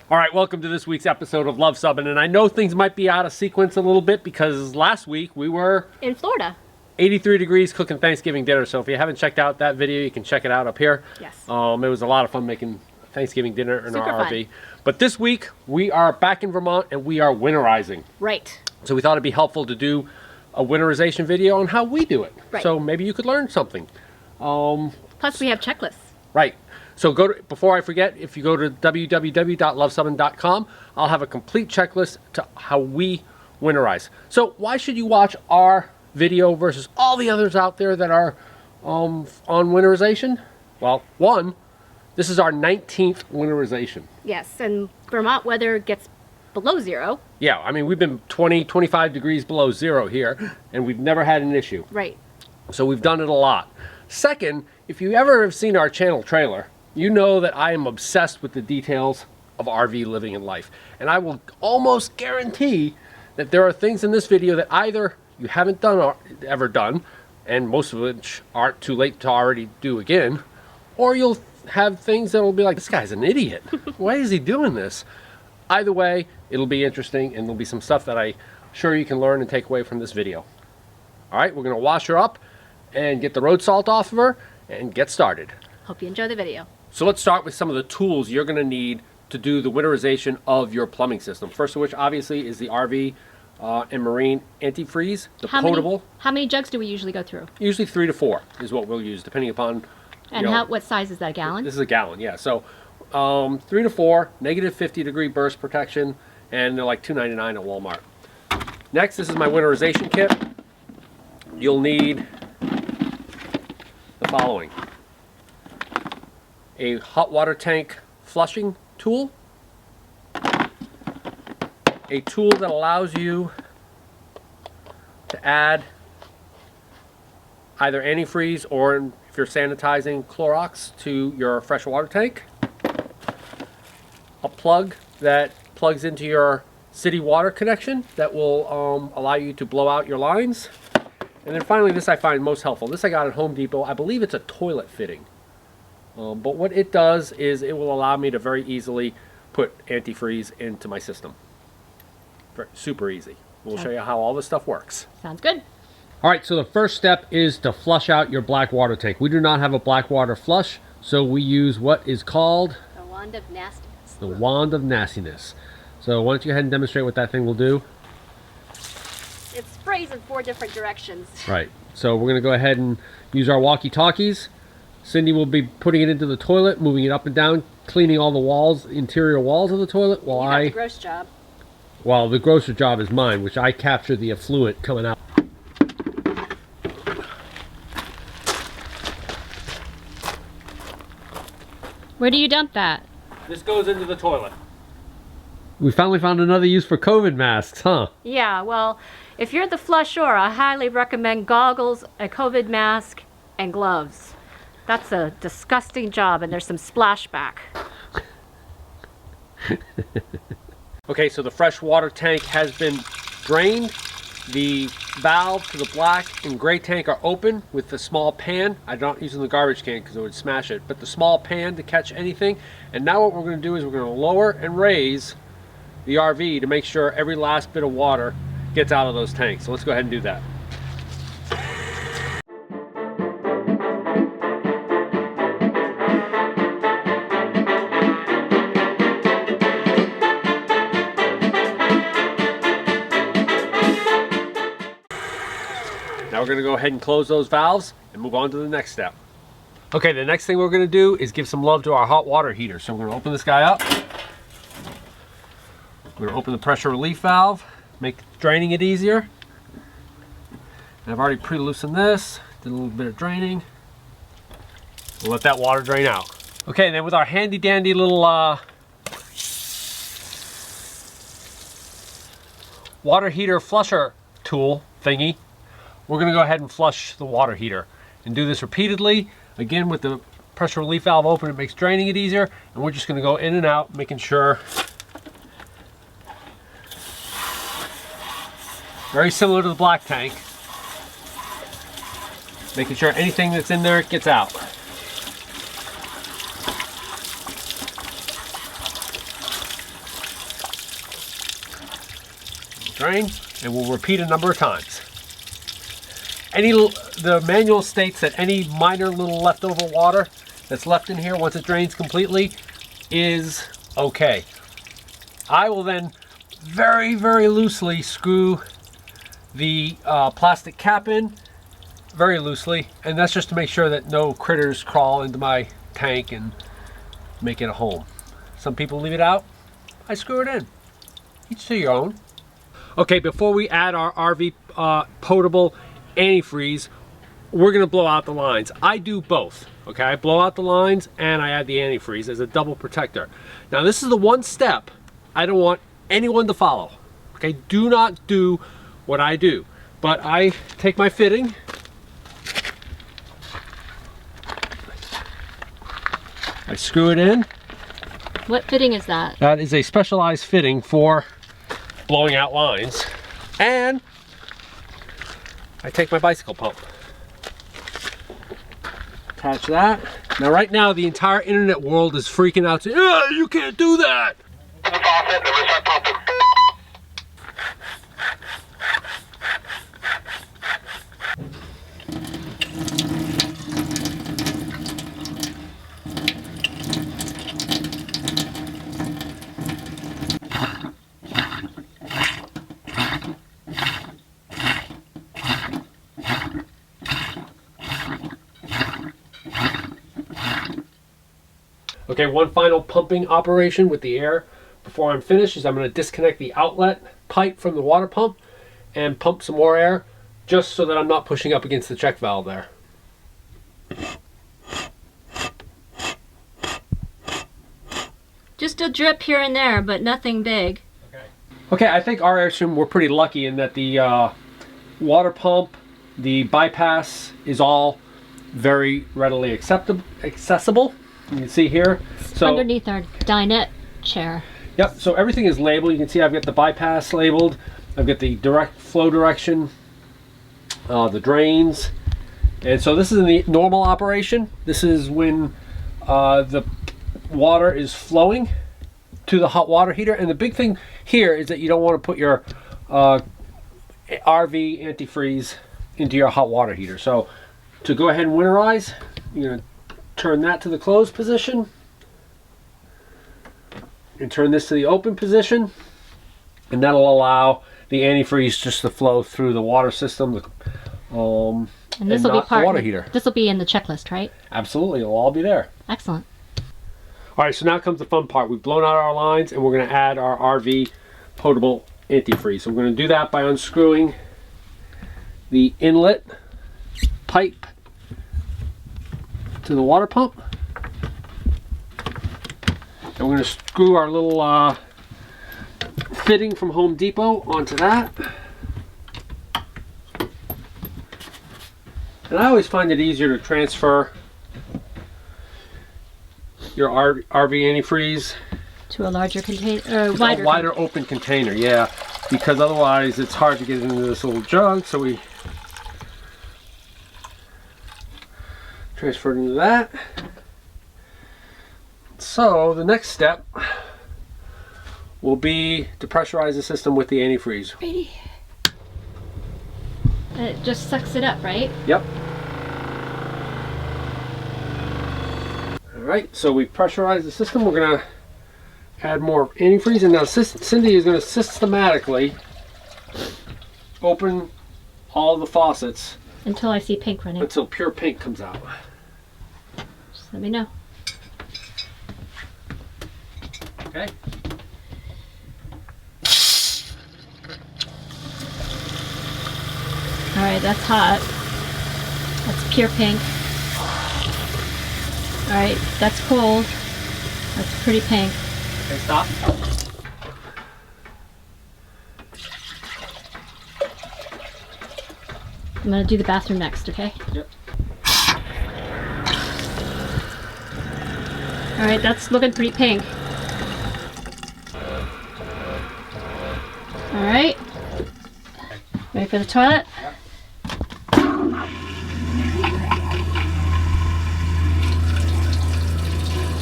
All right, welcome to this week's episode of Luv Subbin, and I know things might be out of sequence a little bit because last week we were in Florida. 83 degrees cooking Thanksgiving dinner, so if you haven't checked out that video, you can check it out up here. Yes. It was a lot of fun making Thanksgiving dinner in Super our fun. RV. But this week, we are back in Vermont and we are winterizing. Right. So we thought it'd be helpful to do a winterization video on how we do it. Right. So maybe you could learn something. Plus we have checklists. Right. So before I forget, if you go to www.lovesubbin.com, I'll have a complete checklist to how we winterize. So why should you watch our video versus all the others out there that are on winterization? Well, one, this is our 19th winterization. Yes, and Vermont weather gets below zero. Yeah, I mean, we've been 20, 25 degrees below zero here, and we've never had an issue. Right. So we've done it a lot. Second, if you ever have seen our channel trailer, you know that I am obsessed with the details of RV living and life. And I will almost guarantee that there are things in this video that either you haven't ever done, and most of which aren't too late to already do again, or you'll have things that will be like, this guy's an idiot. Why is he doing this? Either way, it'll be interesting, and there'll be some stuff that I'm sure you can learn and take away from this video. All right, we're going to wash her up and get the road salt off of her and get started. Hope you enjoy the video. So let's start with some of the tools you're going to need to do the winterization of your plumbing system. First of which, obviously, is the RV and marine antifreeze, the potable. How many jugs do we usually go through? Usually 3 to 4 is what we'll use, depending upon. And what size is that, a gallon? This is a gallon, yeah. So 3 to 4, negative 50 degree burst protection, and they're like $2.99 at Walmart. Next, this is my winterization kit. You'll need the following: a hot water tank flushing tool, a tool that allows you to add either antifreeze or, if you're sanitizing, Clorox to your fresh water tank, a plug that plugs into your city water connection that will allow you to blow out your lines, and then finally, this I find most helpful. This I got at Home Depot. I believe it's a toilet fitting. But what it does is it will allow me to very easily put antifreeze into my system. Super easy. We'll show you how all this stuff works. Sounds good. All right, so the first step is to flush out your black water tank. We do not have a black water flush, so we use what is called The wand of nastiness. the wand of nastiness. So why don't you go ahead and demonstrate what that thing will do? It sprays in 4 different directions. Right. So we're going to go ahead and use our walkie-talkies. Cindy will be putting it into the toilet, moving it up and down, cleaning all the walls, interior walls of the toilet, while You got the gross job. Well, the grosser job is mine, which I capture the effluent coming out. Where do you dump that? This goes into the toilet. We finally found another use for COVID masks, huh? Yeah, well, if you're the flushor, I highly recommend goggles, a COVID mask, and gloves. That's a disgusting job, and there's some splashback. Okay, so the fresh water tank has been drained. The valve to the black and gray tank are open with the small pan. I'm not using the garbage can because it would smash it, but the small pan to catch anything. And now what we're going to do is we're going to lower and raise the RV to make sure every last bit of water gets out of those tanks. So let's go ahead and do that. Now we're going to go ahead and close those valves and move on to the next step. Okay, the next thing we're going to do is give some love to our hot water heater. So I'm going to open this guy up. We're going to open the pressure relief valve, make draining it easier. And I've already pre-loosened this, did a little bit of draining. We'll let that water drain out. Okay, and then with our handy dandy little water heater flusher tool thingy, we're going to go ahead and flush the water heater and do this repeatedly. Again, with the pressure relief valve open, it makes draining it easier, and we're just going to go in and out, making sure. Very similar to the black tank, making sure anything that's in there gets out. drain, and we'll repeat a number of times. The manual states that any minor little leftover water that's left in here once it drains completely is okay. I will then very, very loosely screw the plastic cap in, very loosely, and that's just to make sure that no critters crawl into my tank and make it a home. Some people leave it out. I screw it in. Each to your own. Okay, before we add our RV potable antifreeze, we're gonna blow out the lines. I do both, okay? I blow out the lines and I add the antifreeze as a double protector. Now this is the one step I don't want anyone to follow, okay? Do not do what I do. But I take my fitting, I screw it in. What fitting is that? That is a specialized fitting for blowing out lines. And I take my bicycle pump. Attach that. Now right now the entire internet world is freaking out saying, "Ah, you can't do that." Okay, one final pumping operation with the air before I'm finished is I'm going to disconnect the outlet pipe from the water pump and pump some more air just so that I'm not pushing up against the check valve there. Just a drip here and there, but nothing big. Okay, I think our airstream, we're pretty lucky in that the water pump, the bypass is all very readily accessible. You can see here. So underneath our dinette chair. Yep, so everything is labeled. You can see I've got the bypass labeled. I've got the direct flow direction, the drains. And so this is in the normal operation. This is when the water is flowing to the hot water heater. And the big thing here is that you don't want to put your RV antifreeze into your hot water heater. So to go ahead and winterize, you're going to turn that to the closed position and turn this to the open position, and that'll allow the antifreeze just to flow through the water system and this will be part the water heater. This will be in the checklist, right? Absolutely, it'll all be there. Excellent. All right, so now comes the fun part. We've blown out our lines and we're going to add our RV potable antifreeze. So we're going to do that by unscrewing the inlet pipe to the water pump, and we're going to screw our little fitting from Home Depot onto that. And I always find it easier to transfer your RV antifreeze to a larger container, wider open container, yeah, because otherwise it's hard to get into this little jug. So we transfer it into that. So the next step will be to pressurize the system with the antifreeze. Ready. It just sucks it up, right? Yep. Alright, so we pressurize the system. We're going to add more antifreeze, and now Cindy is going to systematically open all the faucets until I see pink running. Until pure pink comes out. Just let me know. Okay. Alright, that's hot. That's pure pink. Alright, that's cold. That's pretty pink. Okay, stop. I'm gonna do the bathroom next, okay? Yep. Alright, that's looking pretty pink. Alright. Ready for the toilet? Yep.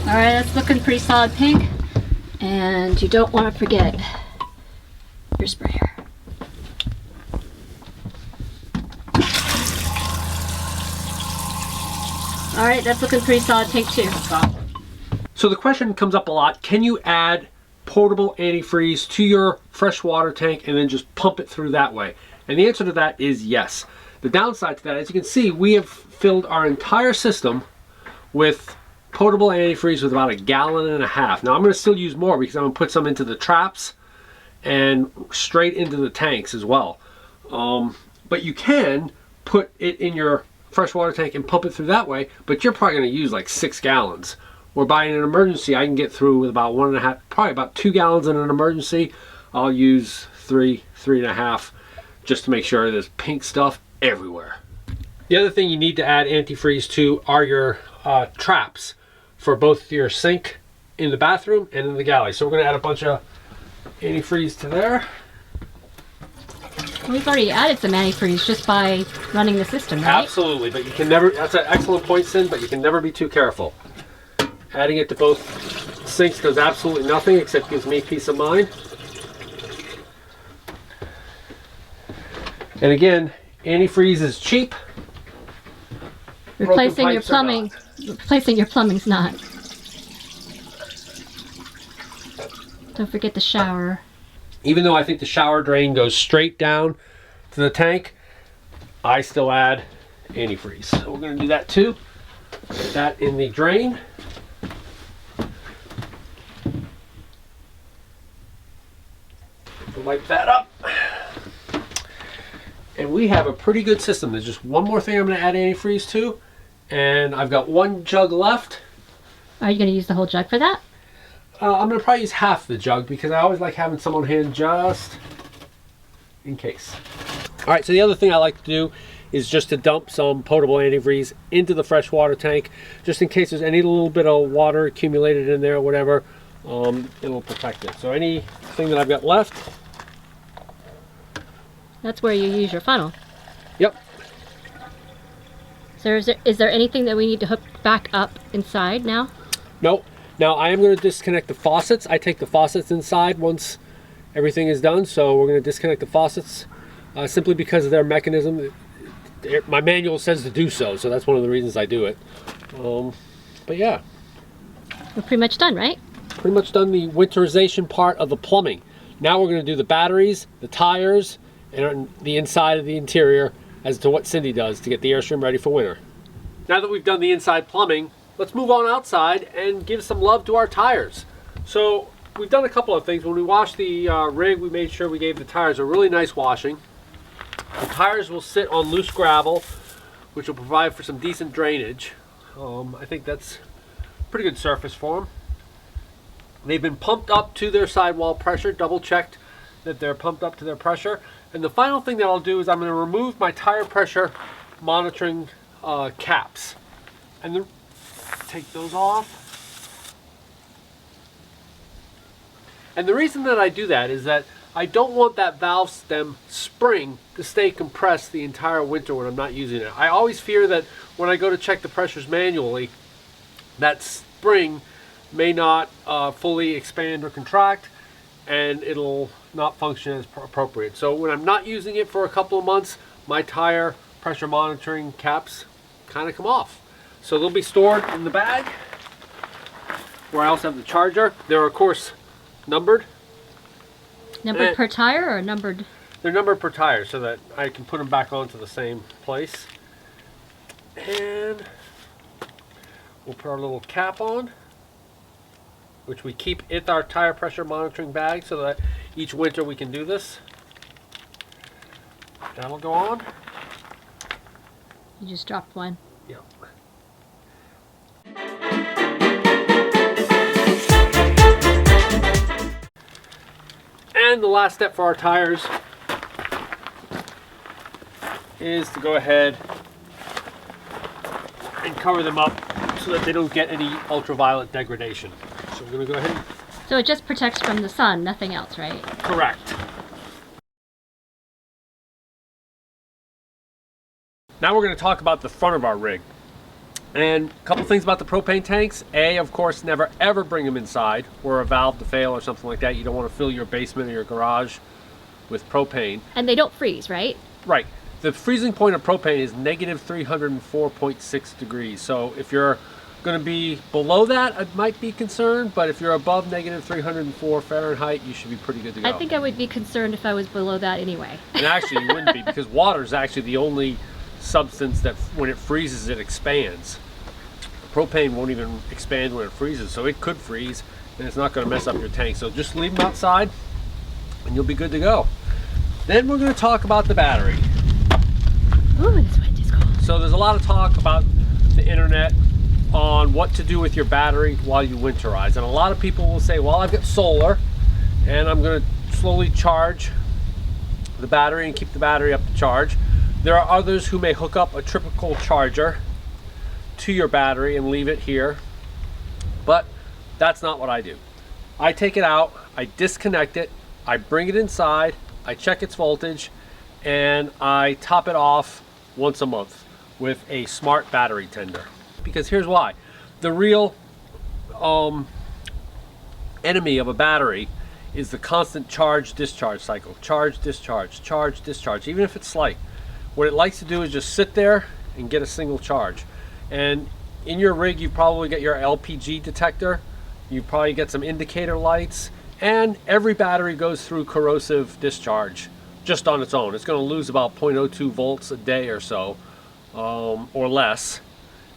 Alright, that's looking pretty solid pink. And you don't want to forget your sprayer. All right, that's looking pretty solid. Take 2. So the question comes up a lot, can you add portable antifreeze to your freshwater tank and then just pump it through that way? And the answer to that is yes. The downside to that, as you can see, we have filled our entire system with potable antifreeze with about 1.5 gallons. Now I'm going to still use more because I'm going to put some into the traps and straight into the tanks as well. But you can put it in your freshwater tank and pump it through that way, but you're probably going to use like 6 gallons. Whereby in an emergency, I can get through with about 1.5, probably about 2 gallons in an emergency. I'll use 3.5, just to make sure there's pink stuff everywhere. The other thing you need to add antifreeze to are your traps for both your sink in the bathroom and in the galley. So we're going to add a bunch of antifreeze to there. We've already added some antifreeze just by running the system, right? Absolutely, but you can never, that's an excellent point, Sin, but you can never be too careful. Adding it to both sinks does absolutely nothing except gives me peace of mind. And again, antifreeze is cheap. Replacing your plumbing. Replacing your plumbing's not. Don't forget the shower. Even though I think the shower drain goes straight down to the tank, I still add antifreeze. So we're going to do that too. Put that in the drain. Wipe that up. And we have a pretty good system. There's just one more thing I'm going to add antifreeze to, and I've got 1 jug left. Are you going to use the whole jug for that? I'm going to probably use half the jug because I always like having some on hand just in case. All right, so the other thing I like to do is just to dump some potable antifreeze into the freshwater tank, just in case there's any little bit of water accumulated in there or whatever. It'll protect it. So anything that I've got left. That's where you use your funnel. Yep. So is there anything that we need to hook back up inside now? Nope. Now I am going to disconnect the faucets. I take the faucets inside once everything is done. So we're going to disconnect the faucets simply because of their mechanism. My manual says to do so. So that's one of the reasons I do it. But yeah. We're pretty much done, right? Pretty much done the winterization part of the plumbing. Now we're going to do the batteries, the tires, and the inside of the interior as to what Cindy does to get the Airstream ready for winter. Now that we've done the inside plumbing, let's move on outside and give some love to our tires. So we've done a couple of things. When we washed the rig, we made sure we gave the tires a really nice washing. The tires will sit on loose gravel, which will provide for some decent drainage. I think that's a pretty good surface for them. They've been pumped up to their sidewall pressure, double checked that they're pumped up to their pressure. And the final thing that I'll do is I'm going to remove my tire pressure monitoring caps. And then take those off. And the reason that I do that is that I don't want that valve stem spring to stay compressed the entire winter when I'm not using it. I always fear that when I go to check the pressures manually, that spring may not fully expand or contract, and it'll not function as appropriate. So when I'm not using it for a couple of months, my tire pressure monitoring caps kind of come off. So they'll be stored in the bag, where I also have the charger. They're of course numbered. Numbered per tire or numbered? They're numbered per tire so that I can put them back onto the same place. And we'll put our little cap on, which we keep in our tire pressure monitoring bag so that each winter we can do this. That'll go on. You just dropped one. Yep. And the last step for our tires is to go ahead and cover them up so that they don't get any ultraviolet degradation. So we're going to go ahead. So it just protects from the sun, nothing else, right? Correct. Now we're going to talk about the front of our rig. And a couple things about the propane tanks. A, of course, never ever bring them inside or a valve to fail or something like that. You don't want to fill your basement or your garage with propane. And they don't freeze, right? Right. The freezing point of propane is negative 304.6 degrees. So if you're going to be below that, I might be concerned, but if you're above negative 304 Fahrenheit, you should be pretty good to go. I think I would be concerned if I was below that anyway. And actually you wouldn't be, because water is actually the only substance that when it freezes, it expands. Propane won't even expand when it freezes, so it could freeze and it's not going to mess up your tank. So just leave them outside and you'll be good to go. Then we're going to talk about the battery. Ooh, this wind is cold. So there's a lot of talk about the internet on what to do with your battery while you winterize, and a lot of people will say, well, I've got solar and I'm going to slowly charge the battery and keep the battery up to charge. There are others who may hook up a triple charger to your battery and leave it here, but that's not what I do. I take it out, I disconnect it, I bring it inside, I check its voltage, and I top it off once a month with a smart battery tender. Because here's why. The real enemy of a battery is the constant charge discharge cycle. Charge discharge, charge discharge, even if it's slight. What it likes to do is just sit there and get a single charge. And in your rig, you probably get your LPG detector, you probably get some indicator lights, and every battery goes through corrosive discharge just on its own. It's going to lose about 0.02 volts a day or so, or less.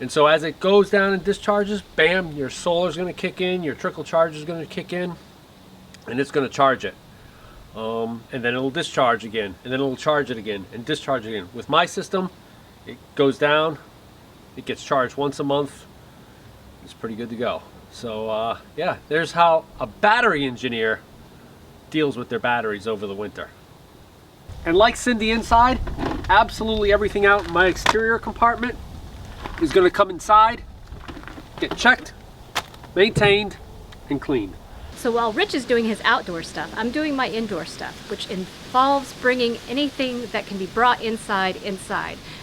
And so as it goes down and discharges, bam, your solar's going to kick in, your trickle charge is going to kick in, and it's going to charge it. And then it'll discharge again, and then it'll charge it again, and discharge again. With my system, it goes down, it gets charged once a month, it's pretty good to go. So yeah, there's how a battery engineer deals with their batteries over the winter. And like Cindy inside, absolutely everything out in my exterior compartment is going to come inside, get checked, maintained, and cleaned. So while Rich is doing his outdoor stuff, I'm doing my indoor stuff, which involves bringing anything that can be brought inside.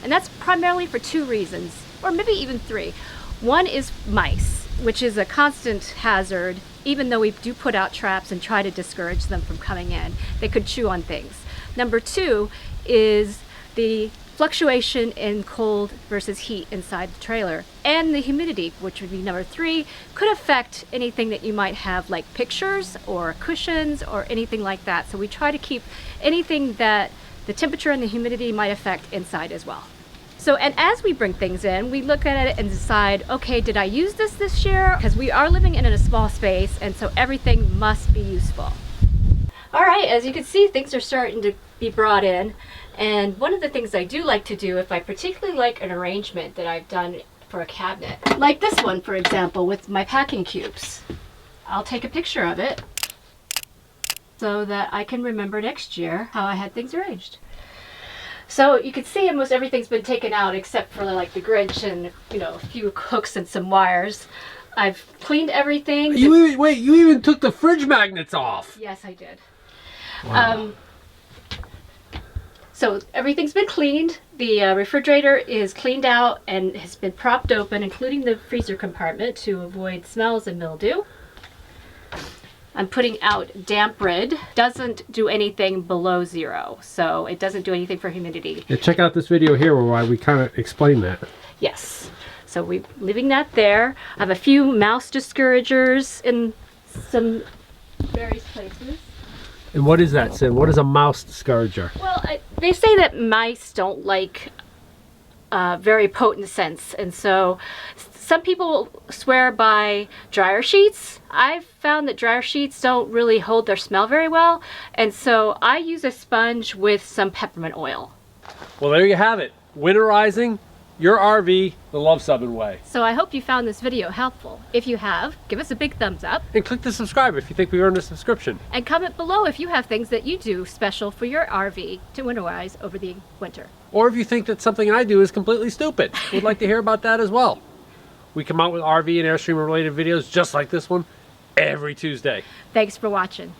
And that's primarily for two reasons, or maybe even three. One is mice, which is a constant hazard. Even though we do put out traps and try to discourage them from coming in, they could chew on things. Number two is the fluctuation in cold versus heat inside the trailer, and the humidity, which would be number three, could affect anything that you might have, like pictures or cushions or anything like that. So we try to keep anything that the temperature and the humidity might affect inside as well. So, and as we bring things in, we look at it and decide, okay, did I use this year? Because we are living in a small space, and so everything must be useful. All right, as you can see, things are starting to be brought in. And one of the things I do like to do, if I particularly like an arrangement that I've done for a cabinet, like this one, for example, with my packing cubes, I'll take a picture of it so that I can remember next year how I had things arranged. So you can see almost everything's been taken out except for like the Grinch and, you know, a few hooks and some wires. I've cleaned everything. Wait, you even took the fridge magnets off. Yes, I did. Wow. So everything's been cleaned. The refrigerator is cleaned out and has been propped open, including the freezer compartment, to avoid smells and mildew. I'm putting out damp red. Doesn't do anything below 0, so it doesn't do anything for humidity. Yeah, check out this video here where we kind of explain that. Yes. So we're leaving that there. I have a few mouse discouragers in some various places. And what is that, Sid? What is a mouse discourager? Well, they say that mice don't like very potent scents, and so some people swear by dryer sheets. I've found that dryer sheets don't really hold their smell very well, and so I use a sponge with some peppermint oil. Well, there you have it. Winterizing your RV the Luv Subbin way. So I hope you found this video helpful. If you have, give us a big thumbs up. And click the subscribe if you think we earned a subscription. And comment below if you have things that you do special for your RV to winterize over the winter. Or if you think that something I do is completely stupid. We'd like to hear about that as well. We come out with RV and Airstream related videos just like this one every Tuesday. Thanks for watching.